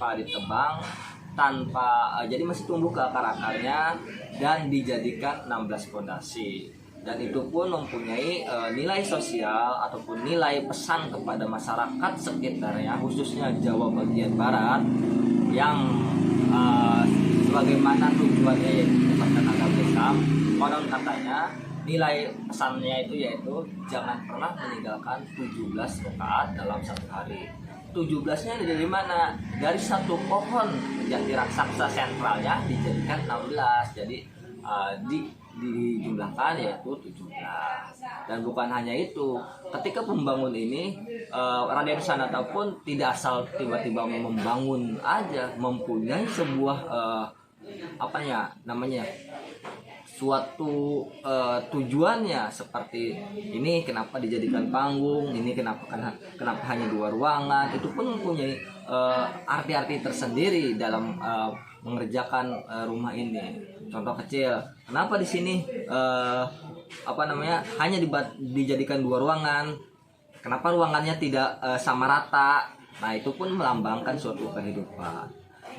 tanpa ditebang, jadi masih tumbuh ke akar-akarnya dan dijadikan 16 fondasi. Dan itu pun mempunyai nilai sosial ataupun nilai pesan kepada masyarakat sekitarnya, khususnya Jawa bagian barat, yang sebagaimana tujuannya yaitu menyebarkan agama Islam. Konon katanya nilai pesannya itu yaitu jangan pernah meninggalkan 17 rakaat dalam satu hari. 17-nya dari mana? Dari satu pohon jati raksasa sentralnya dijadikan 16. Jadi dijumlahkan yaitu 17. Dan bukan hanya itu, ketika pembangun ini Raden Sanata pun tidak asal tiba-tiba membangun aja, mempunyai sebuah suatu tujuannya. Seperti ini kenapa dijadikan panggung, ini kenapa hanya 2 ruangan. Itu pun mempunyai arti-arti tersendiri dalam mengerjakan rumah ini. Contoh kecil, kenapa di sini hanya dijadikan 2 ruangan, kenapa ruangannya tidak sama rata. Nah, itu pun melambangkan suatu kehidupan.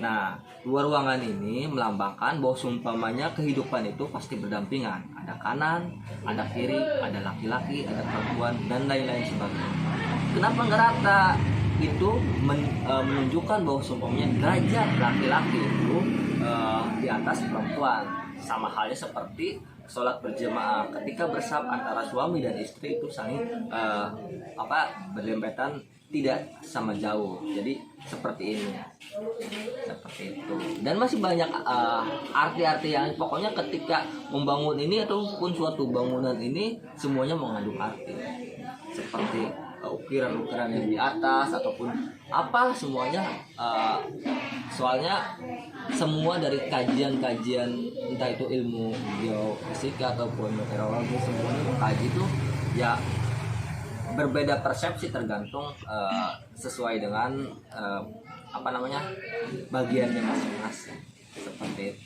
Nah, 2 ruangan ini melambangkan bahwa seumpamanya kehidupan itu pasti berdampingan. Ada kanan, ada kiri, ada laki-laki, ada perempuan, dan lain-lain sebagainya. Kenapa nggak rata? Itu menunjukkan bahwa seumpamanya derajat laki-laki itu di atas perempuan. Sama halnya seperti sholat berjamaah, ketika bersab antara suami dan istri itu saling berdempetan, tidak sama jauh. Jadi seperti ini, seperti itu. Dan masih banyak arti-arti yang pokoknya ketika membangun ini ataupun suatu bangunan ini semuanya mengandung arti. Seperti ukiran-ukiran yang di atas ataupun apa semuanya. Soalnya semua dari kajian-kajian entah itu ilmu geofisika ataupun meteorologi, semuanya mengkaji itu ya berbeda persepsi tergantung sesuai dengan bagiannya masing-masing. Seperti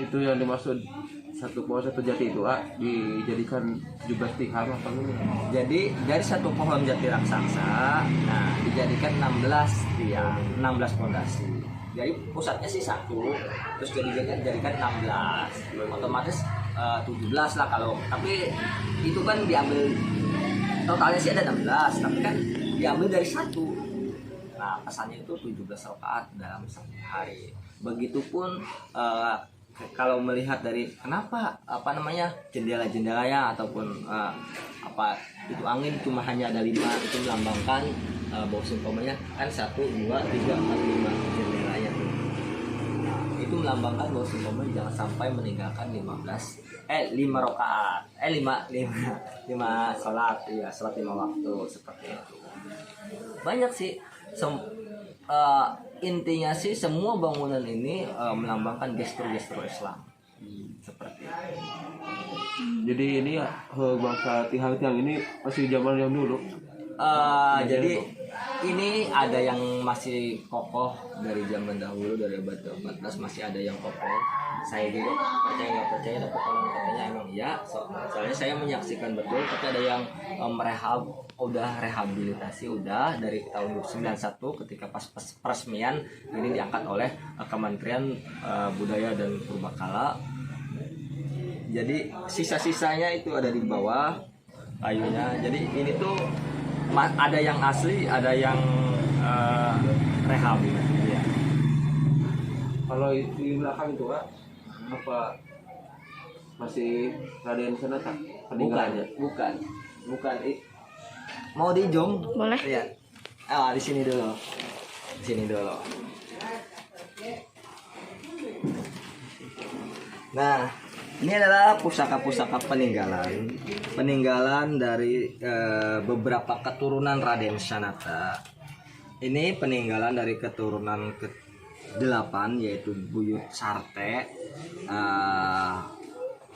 itu yang dimaksud satu pohon satu jati itu dijadikan 17 tiang apa gitu. Jadi dari satu pohon jati raksasa, nah dijadikan 16 tiang, 16 fondasi. Jadi pusatnya sih 1, terus jadikan 16. Otomatis 17 lah kalau. Tapi itu kan diambil totalnya sih ada 16, tapi kan diambil dari 1. Nah, pesannya itu 17 rakaat dalam satu hari. Begitupun kalau melihat dari kenapa jendela-jendelanya ataupun itu angin cuma hanya ada 5, itu melambangkan bahwa seumpamanya kan 1, 2, 3, 4, 5 jendelanya tuh. Nah, itu melambangkan bahwa seumpamanya jangan sampai meninggalkan 5 rakaat, 5 sholat, ya sholat 5 waktu seperti itu. Banyak sih. Intinya sih semua bangunan ini melambangkan gestur-gestur Islam. Seperti itu. Jadi ini ya bangsa tiang-tiang ini masih zaman yang dulu. Jadi ini ada yang masih kokoh dari zaman dahulu, dari abad ke-14 masih ada yang kokoh. Saya juga percaya nggak percaya, tapi kalau katanya emang iya. Soalnya saya menyaksikan betul, tapi ada yang rehabilitasi udah dari tahun 1991 ketika pas peresmian ini diangkat oleh Kementerian Budaya dan Purbakala. Jadi sisa-sisanya itu ada di bawah kayunya. Jadi ini tuh ada yang asli, ada yang rehabilitasi ya. Kalau di belakang itu apa masih Raden Sanata? Bukan. Mau di zoom? Boleh. Iya. Di sini dulu. Nah, ini adalah pusaka-pusaka peninggalan dari beberapa keturunan Raden Sanata. Ini peninggalan dari keturunan ke-8 yaitu Buyut Sarte.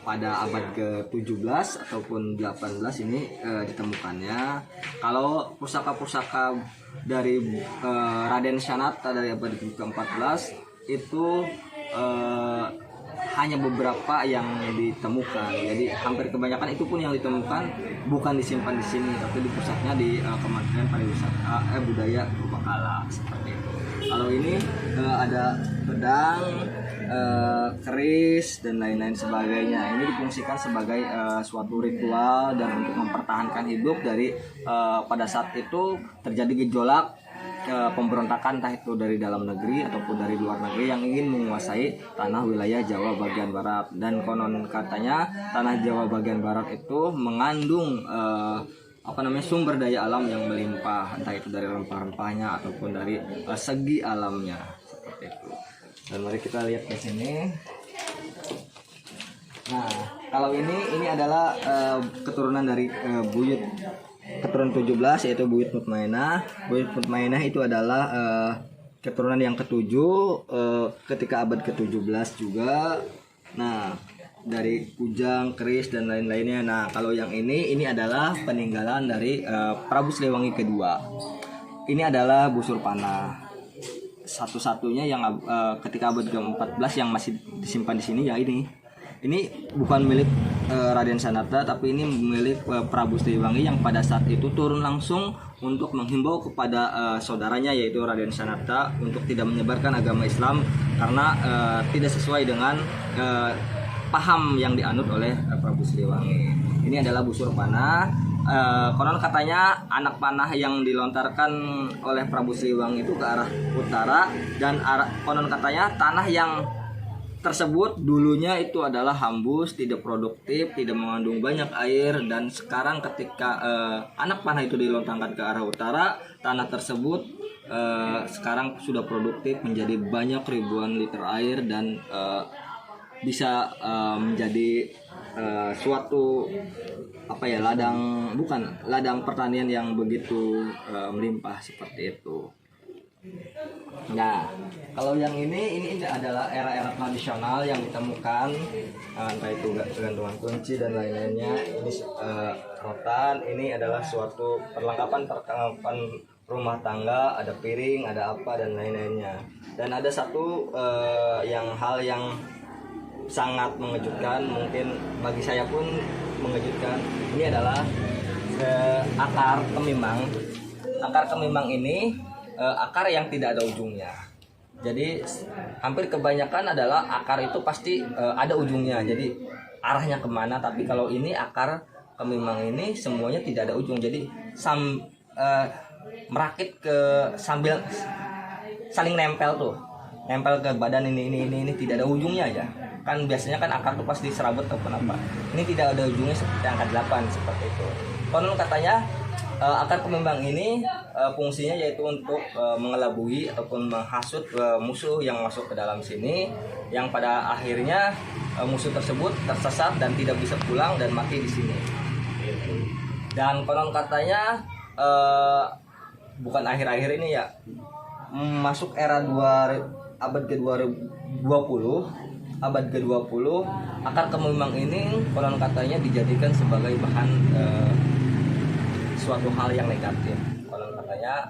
Pada abad ke-17 ataupun 18 ini ditemukannya. Kalau pusaka-pusaka dari Raden Sanata dari abad ke-14 itu hanya beberapa yang ditemukan. Jadi hampir kebanyakan itu pun yang ditemukan bukan disimpan di sini, tapi di pusatnya di Kementerian Pariwisata Budaya Purbakala seperti itu. Kalau Kalau ini ada pedang, keris dan lain-lain sebagainya. Ini difungsikan sebagai suatu ritual dan untuk mempertahankan hidup dari pada saat itu terjadi gejolak pemberontakan, entah itu dari dalam negeri ataupun dari luar negeri yang ingin menguasai tanah wilayah Jawa bagian barat. Dan konon katanya tanah Jawa bagian barat itu mengandung sumber daya alam yang melimpah, entah itu dari rempah-rempahnya ataupun dari segi alamnya, seperti itu. Dan mari kita lihat ke sini. Nah, kalau ini adalah keturunan dari buyut keturunan 17, yaitu Buyut Mutmainah. Buyut Mutmainah itu adalah keturunan yang ketujuh ketika abad ke-17 juga. Nah, dari kujang, keris dan lain-lainnya. Nah, kalau yang ini adalah peninggalan dari Prabu Siliwangi kedua. Ini adalah busur panah. Satu-satunya yang ketika abad ke-14 yang masih disimpan di sini ya ini. Ini bukan milik Raden Sanata, tapi ini milik Prabu Siliwangi yang pada saat itu turun langsung untuk menghimbau kepada saudaranya yaitu Raden Sanata untuk tidak menyebarkan agama Islam karena tidak sesuai dengan paham yang dianut oleh Prabu Siliwangi. Ini adalah busur panah. Konon katanya anak panah yang dilontarkan oleh Prabu Siliwangi itu ke arah utara, dan konon katanya tanah yang tersebut dulunya itu adalah hambus, tidak produktif, tidak mengandung banyak air. Dan sekarang ketika anak panah itu dilontarkan ke arah utara, tanah tersebut sekarang sudah produktif menjadi banyak ribuan liter air dan bisa menjadi suatu ladang pertanian yang begitu melimpah seperti itu. Nah, kalau yang ini adalah era-era tradisional yang ditemukan, entah itu gantungan kunci dan lain-lainnya. Ini rotan, ini adalah suatu perlengkapan rumah tangga, ada piring, ada apa dan lain-lainnya. Dan ada satu hal yang sangat mengejutkan, mungkin bagi saya pun mengejutkan. Ini adalah akar kemimang. Akar kemimang ini akar yang tidak ada ujungnya. Jadi hampir kebanyakan adalah akar itu pasti ada ujungnya. Jadi arahnya kemana. Tapi kalau ini akar kemimang ini semuanya tidak ada ujung. Jadi merakit sambil saling nempel tuh. Nempel ke badan ini tidak ada ujungnya aja. Kan biasanya kan akar tuh pasti serabut atau apa. Ini tidak ada ujungnya seperti angka 8 seperti itu. Konon katanya akar kemimang ini fungsinya yaitu untuk mengelabui ataupun menghasut musuh yang masuk ke dalam sini, yang pada akhirnya musuh tersebut tersesat dan tidak bisa pulang dan mati di sini. Dan konon katanya bukan akhir-akhir ini ya, masuk era abad ke-20, abad ke-20, akar kemimang ini konon katanya dijadikan sebagai bahan suatu hal yang negatif. Konon katanya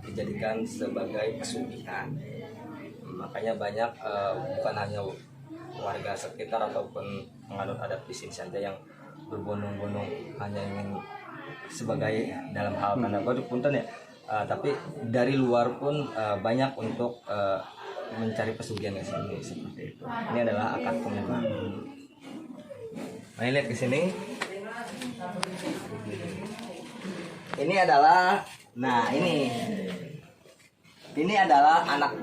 dijadikan sebagai pesugihan. Makanya banyak bukan hanya warga sekitar ataupun penganut adat di sini saja yang berbondong-bondong hanya ingin sebagai dalam hal tanda kutip punten ya, tapi dari luar pun banyak untuk mencari pesugihan ke sini seperti itu. Ini adalah akar kemimang. Mari lihat ke sini. Ini adalah, ini adalah anak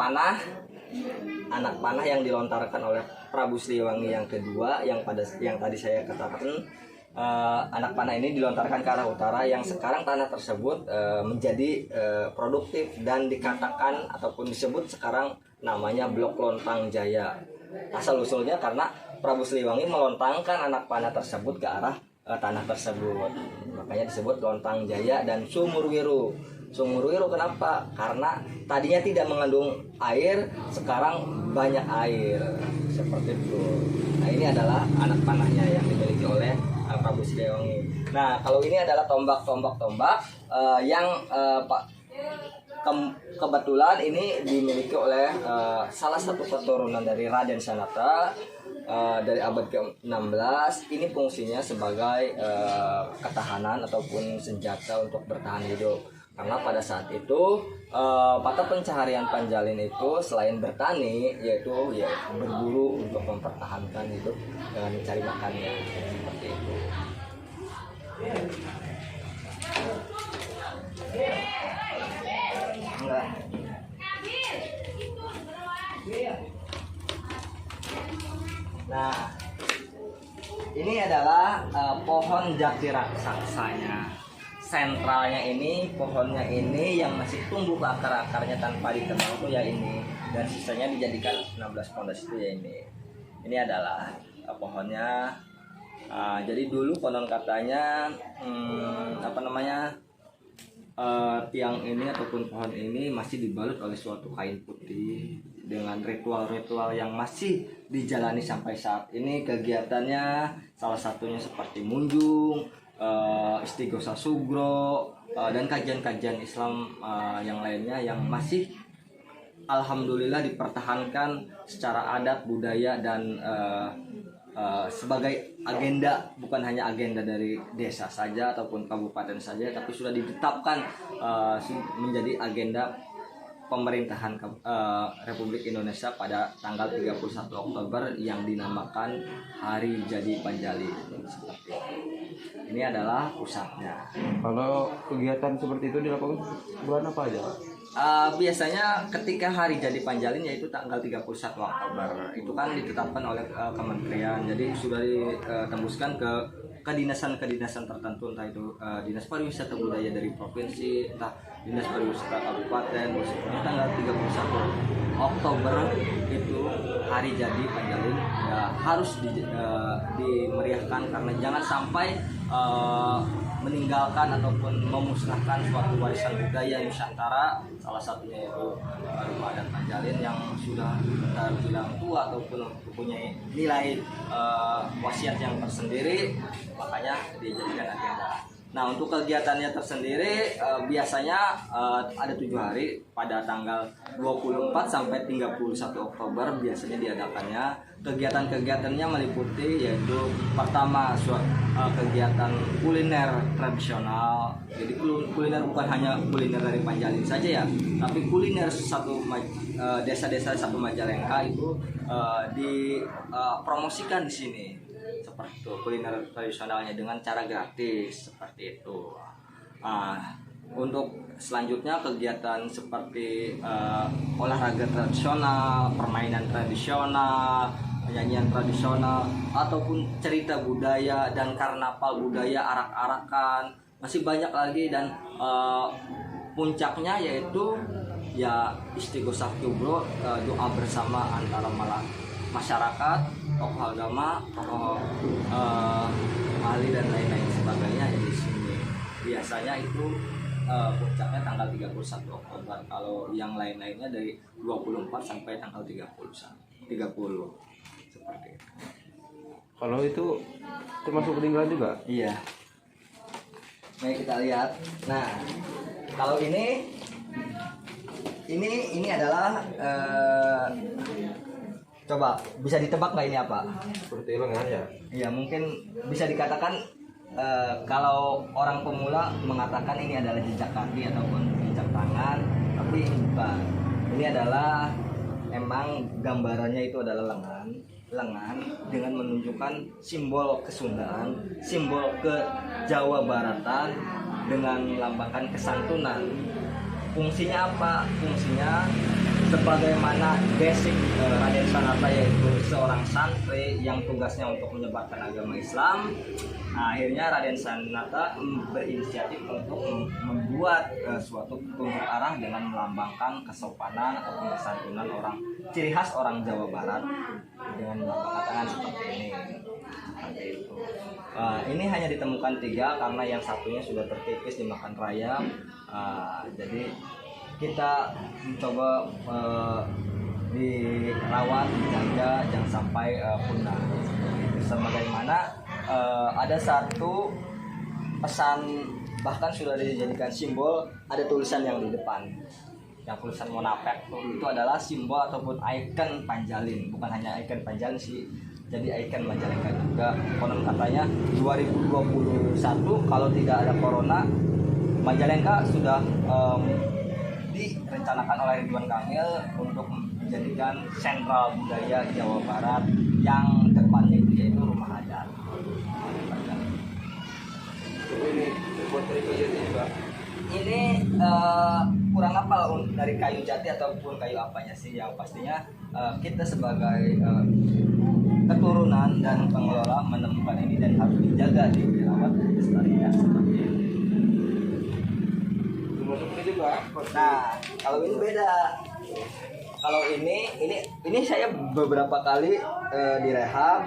panah yang dilontarkan oleh Prabu Siliwangi yang kedua, yang tadi saya katakan. Anak panah ini dilontarkan ke arah utara, yang sekarang tanah tersebut menjadi produktif dan dikatakan ataupun disebut sekarang namanya Blok Lontang Jaya. Asal usulnya karena Prabu Siliwangi melontangkan anak panah tersebut ke arah tanah tersebut, makanya disebut Lontang Jaya dan Sumurwiru. Sumurwiru kenapa? Karena tadinya tidak mengandung air, sekarang banyak air seperti itu. Nah, ini adalah anak panahnya yang dimiliki oleh Prabu Siliwangi. Nah, kalau ini adalah tombak yang kebetulan ini dimiliki oleh salah satu keturunan dari Raden Sanata dari abad ke-16. Ini fungsinya sebagai ketahanan ataupun senjata untuk bertahan hidup. Karena pada saat itu mata pencaharian Panjalin itu selain bertani yaitu ya berburu untuk mempertahankan hidup dengan mencari makannya seperti itu. Enggak. Nah, ini adalah pohon jati raksasanya. Sentralnya ini, pohonnya ini yang masih tumbuh ke akar-akarnya tanpa ditebang itu ya ini. Dan sisanya dijadikan 16 pondasi itu ya ini. Ini adalah pohonnya. Jadi dulu konon katanya tiang ini ataupun pohon ini masih dibalut oleh suatu kain putih dengan ritual-ritual yang masih dijalani sampai saat ini. Kegiatannya salah satunya seperti munjung, istighosa sugro, dan kajian-kajian Islam yang lainnya yang masih alhamdulillah dipertahankan secara adat, budaya, dan sebagai agenda, bukan hanya agenda dari desa saja ataupun kabupaten saja, tapi sudah ditetapkan menjadi agenda pemerintahan Republik Indonesia pada tanggal 31 Oktober yang dinamakan Hari Jadi Panjalin. Seperti itu. Ini adalah pusatnya. Kalau kegiatan seperti itu dilakukan bulan apa aja, Pak? Biasanya ketika Hari Jadi Panjalin yaitu tanggal 31 Oktober. Itu kan ditetapkan oleh kementerian. Jadi sudah ditembuskan ke kedinasan-kedinasan tertentu, entah itu Dinas Pariwisata Budaya dari provinsi, entah Dinas Pariwisata Kabupaten. Maksudnya tanggal 31 Oktober itu Hari Jadi Panjalin ya harus dimeriahkan, karena jangan sampai meninggalkan ataupun memusnahkan suatu warisan budaya Nusantara, salah satunya yaitu rumah adat Panjalin yang sudah terbilang tua ataupun mempunyai nilai wasiat yang tersendiri, makanya dijadikan agenda. Nah, untuk kegiatannya tersendiri biasanya ada 7 hari pada tanggal 24 sampai 31 Oktober biasanya diadakannya. Kegiatan-kegiatannya meliputi yaitu pertama kegiatan kuliner tradisional. Jadi kuliner bukan hanya kuliner dari Panjalin saja ya, tapi kuliner desa-desa satu Majalengka itu dipromosikan di sini. Seperti itu, kuliner tradisionalnya dengan cara gratis seperti itu. Untuk selanjutnya kegiatan seperti olahraga tradisional, permainan tradisional, penyanyian tradisional, ataupun cerita budaya dan karnaval budaya, arak-arakan, masih banyak lagi. Dan puncaknya yaitu ya istighosa kubro, doa bersama antara masyarakat, tokoh agama, tokoh ahli dan lain-lain sebagainya di sini. Biasanya itu puncaknya tanggal 31 Oktober. Kalau yang lain-lainnya dari 24 sampai tanggal 30 seperti itu. Kalau itu termasuk peninggalan juga? Iya. Mari kita lihat. Nah, kalau ini adalah coba bisa ditebak nggak ini apa? Seperti lengan ya? Iya, mungkin bisa dikatakan kalau orang pemula mengatakan ini adalah jejak kaki ataupun jejak tangan, tapi bukan. Ini adalah emang gambarannya itu adalah lengan dengan menunjukkan simbol kesundaan, simbol ke-Jawa Baratan dengan melambangkan kesantunan. Fungsinya apa? Fungsinya sebagaimana basic Raden Sanata, yaitu seorang santri yang tugasnya untuk menyebarkan agama Islam. Nah, akhirnya Raden Sanata berinisiatif untuk membuat suatu petunjuk arah dengan melambangkan kesopanan atau kesantunan ciri khas orang Jawa Barat dengan melambangkan tangan seperti ini. Seperti itu. Ini hanya ditemukan 3 karena yang satunya sudah terkikis dimakan rayap. Jadi kita mencoba dirawat, dijaga, jangan sampai punah. Sebagaimana ada satu pesan, bahkan sudah dijadikan simbol, ada tulisan yang di depan, yang tulisan Monapek itu adalah simbol ataupun ikon Panjalin, bukan hanya ikon Panjalin sih, jadi ikon Majalengka juga. Konon katanya 2021 kalau tidak ada corona, Majalengka sudah direncanakan oleh Ridwan Kamil untuk menjadikan sentral budaya Jawa Barat yang depannya yaitu rumah adat. Ini buat dari kayu jati juga. Ini kurang hafal dari kayu jati ataupun kayu apanya sih, yang pastinya kita sebagai keturunan dan pengelola menemukan ini dan harus dijaga, dirawat dan dilestarikan seperti ini. Termasuk ini juga. Nah, kalau ini beda. Kalau ini saya beberapa kali direhab.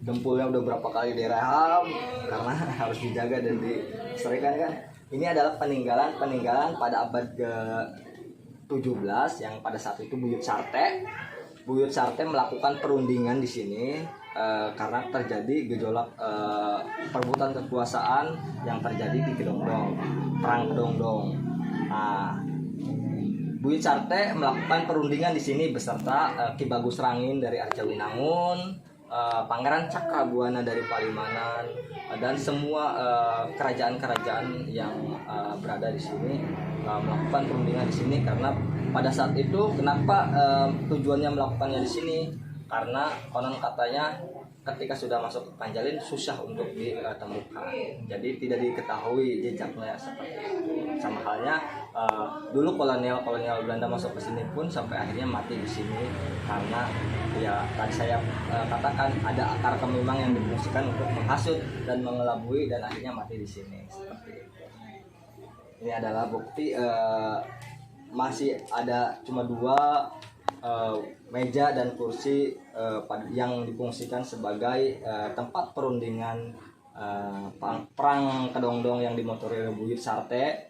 Dempulnya udah berapa kali direhab karena harus dijaga dan dilestarikan kan. Ini adalah peninggalan pada abad ke-17 yang pada saat itu Buyut Sarte melakukan perundingan di sini karena terjadi gejolak perebutan kekuasaan yang terjadi di Kedongdong, perang Kedongdong. Nah, Buyut Sarte melakukan perundingan di sini beserta Ki Bagus Rangin dari Arjawinangun, Pangeran Cakrabuana dari Palimanan, dan semua kerajaan-kerajaan yang berada di sini melakukan perundingan di sini. Karena pada saat itu kenapa tujuannya melakukannya di sini, karena konon katanya ketika sudah masuk ke Panjalin susah untuk ditemukan, jadi tidak diketahui jejaknya seperti itu. Sama halnya dulu kolonial Belanda masuk ke sini pun sampai akhirnya mati di sini karena ya tadi saya katakan ada akar kemimang yang difungsikan untuk menghasut dan mengelabui dan akhirnya mati di sini seperti itu. Ini adalah bukti masih ada cuma 2 meja dan kursi yang difungsikan sebagai tempat perundingan perang Kedongdong yang dimotori oleh Buyut Sarte,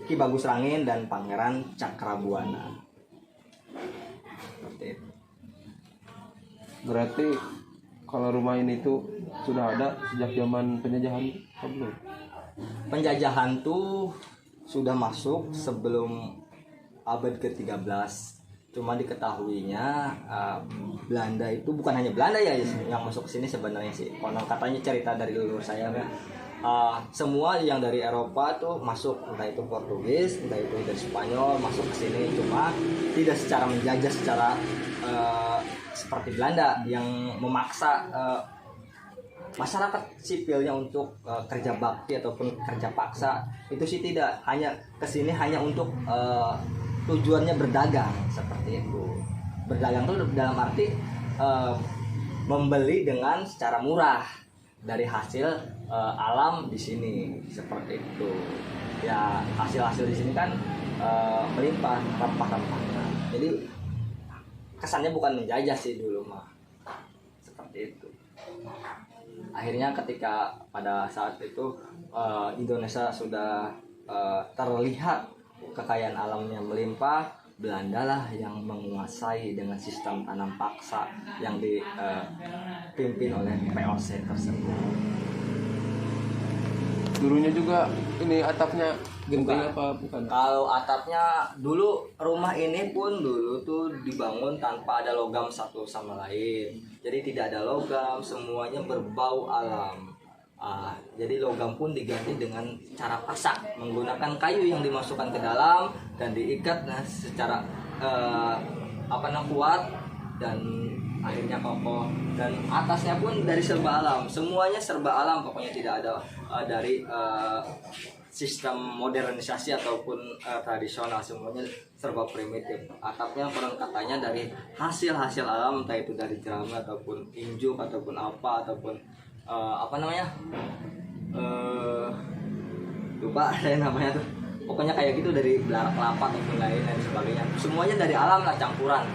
Ki Bagus Rangin dan Pangeran Cakrabuana. Seperti itu. Berarti kalau rumah ini tuh sudah ada sejak zaman penjajahan atau belum? Penjajahan tuh sudah masuk sebelum abad ke-13. Cuma diketahuinya Belanda itu bukan hanya Belanda ya yang masuk ke sini sebenarnya sih. Konon katanya cerita dari leluhur saya ya. Semua yang dari Eropa tuh masuk, entah itu Portugis, entah itu dari Spanyol masuk ke sini, cuma tidak secara menjajah secara seperti Belanda yang memaksa masyarakat sipilnya untuk kerja bakti ataupun kerja paksa. Itu sih tidak, hanya kesini hanya untuk tujuannya berdagang seperti itu. Berdagang itu dalam arti membeli dengan secara murah dari hasil alam di sini seperti itu. Ya hasil di sini kan melimpah rempah-rempahnya. Jadi kesannya bukan menjajah sih dulu mah seperti itu. Akhirnya ketika pada saat itu Indonesia sudah terlihat kekayaan alamnya melimpah, Belanda lah yang menguasai dengan sistem tanam paksa yang dipimpin oleh POC tersebut. Dulunya juga ini atapnya genting apa bukan? Kalau atapnya dulu rumah ini pun dulu tuh dibangun tanpa ada logam satu sama lain. Jadi tidak ada logam, semuanya berbau alam. Jadi logam pun diganti dengan cara pasak menggunakan kayu yang dimasukkan ke dalam dan diikat secara kuat dan akhirnya kokoh, dan atasnya pun dari serba alam, semuanya serba alam pokoknya, tidak ada dari sistem modernisasi ataupun tradisional, semuanya serba primitif. Atapnya konon katanya dari hasil alam, entah itu dari jerami ataupun injuk ataupun lupa saya namanya tuh, pokoknya kayak gitu, dari belar kelapa ataupun lain dan sebagainya, semuanya dari alam lah, campuran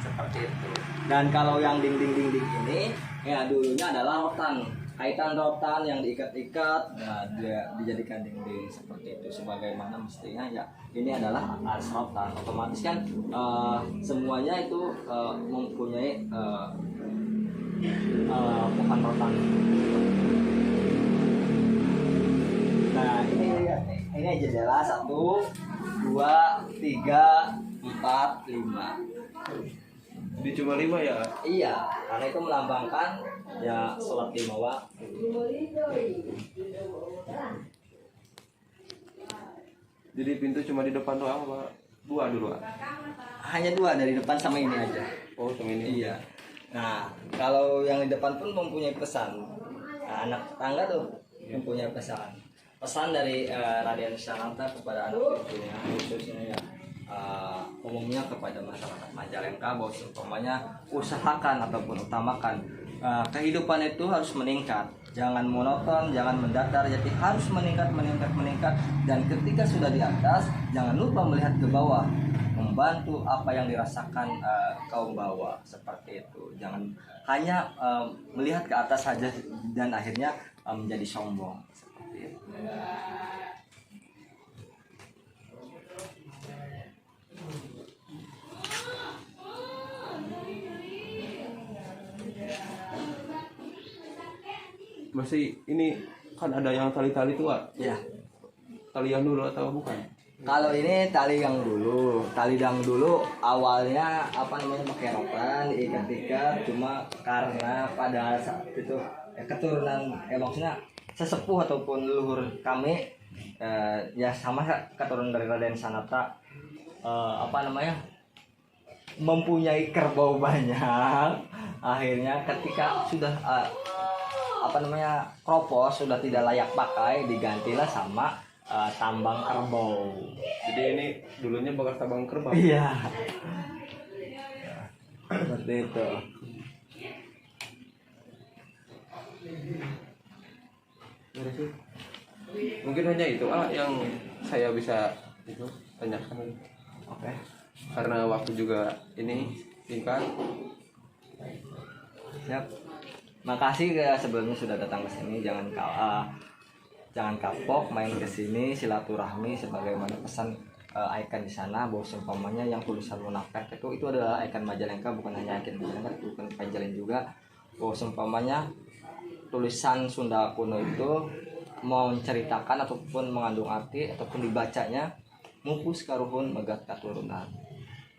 seperti itu. Dan kalau yang dinding ini ya dulunya adalah rotan, kaitan rotan yang diikat-ikat, dia dijadikan dinding seperti itu. Sebagaimana mestinya ya ini adalah alas rotan, otomatis kan semuanya itu mempunyai pohon rotan. Nah ini jendela 1, 2, 3, 4, 5. Jadi cuma 5 ya? Iya, karena itu melambangkan ya sholat 5 waktu. Jadi pintu cuma di depan doang apa? Dua dulu, Ak? Hanya 2 dari depan sama ini aja. Oh, sama ini. Iya. Nah, kalau yang di depan pun mempunyai pesan. Nah, anak tetangga tuh mempunyai pesan. Pesan dari Raden Sananta kepada anak cucunya, khususnya ya umumnya kepada masyarakat Majalengka, bahwa umpamanya usahakan ataupun utamakan kehidupan itu harus meningkat. Jangan monoton, jangan mendatar, jadi harus meningkat, dan ketika sudah di atas, jangan lupa melihat ke bawah, membantu apa yang dirasakan kaum bawah, seperti itu. Jangan hanya melihat ke atas saja dan akhirnya menjadi sombong, seperti itu. Masih ini kan ada yang tali-tali tua. Ya. Tali yang dulu atau bukan? Kalau ini tali yang dulu awalnya apa namanya pakai rotan diikat-ikat, cuma karena pada saat itu keturunan maksudnya sesepuh ataupun leluhur kami ya sama keturunan dari Raden Sanata apa namanya mempunyai kerbau banyak, akhirnya ketika sudah apa namanya kropos sudah tidak layak pakai, digantilah sama tambang kerbau. Jadi ini dulunya bekas tambang kerbau. Iya. Seperti itu. Mungkin hanya itu yang saya bisa itu tanyakan. Oke. Karena waktu juga ini singkat. Siap. Makasih sebelumnya sudah datang ke sini. Jangan kapok main ke sini, silaturahmi sebagaimana pesan icon di sana, bahwa seumpamanya yang tulisan munafik itu adalah icon Majalengka, bukan hanya icon Majalengka, bukan Panjalin juga. Bahwa seumpamanya tulisan Sunda kuno itu mau menceritakan ataupun mengandung arti ataupun dibacanya mupus karuhun megat katurunan,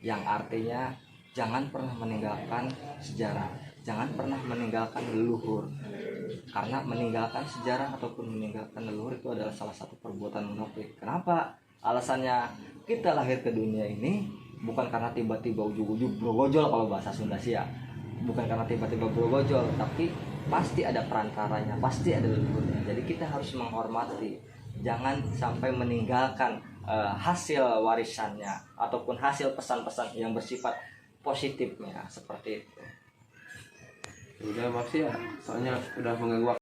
yang artinya jangan pernah meninggalkan sejarah, jangan pernah meninggalkan leluhur, karena meninggalkan sejarah ataupun meninggalkan leluhur itu adalah salah satu perbuatan munafik. Kenapa? Alasannya kita lahir ke dunia ini bukan karena tiba-tiba ujug-ujug brogojol, kalau bahasa Sunda sih ya, bukan karena tiba-tiba brogojol, tapi pasti ada perantaranya, pasti ada leluhurnya. Jadi kita harus menghormati, jangan sampai meninggalkan hasil warisannya ataupun hasil pesan-pesan yang bersifat positifnya, seperti itu. Udah makasih ya, soalnya udah mengganggu.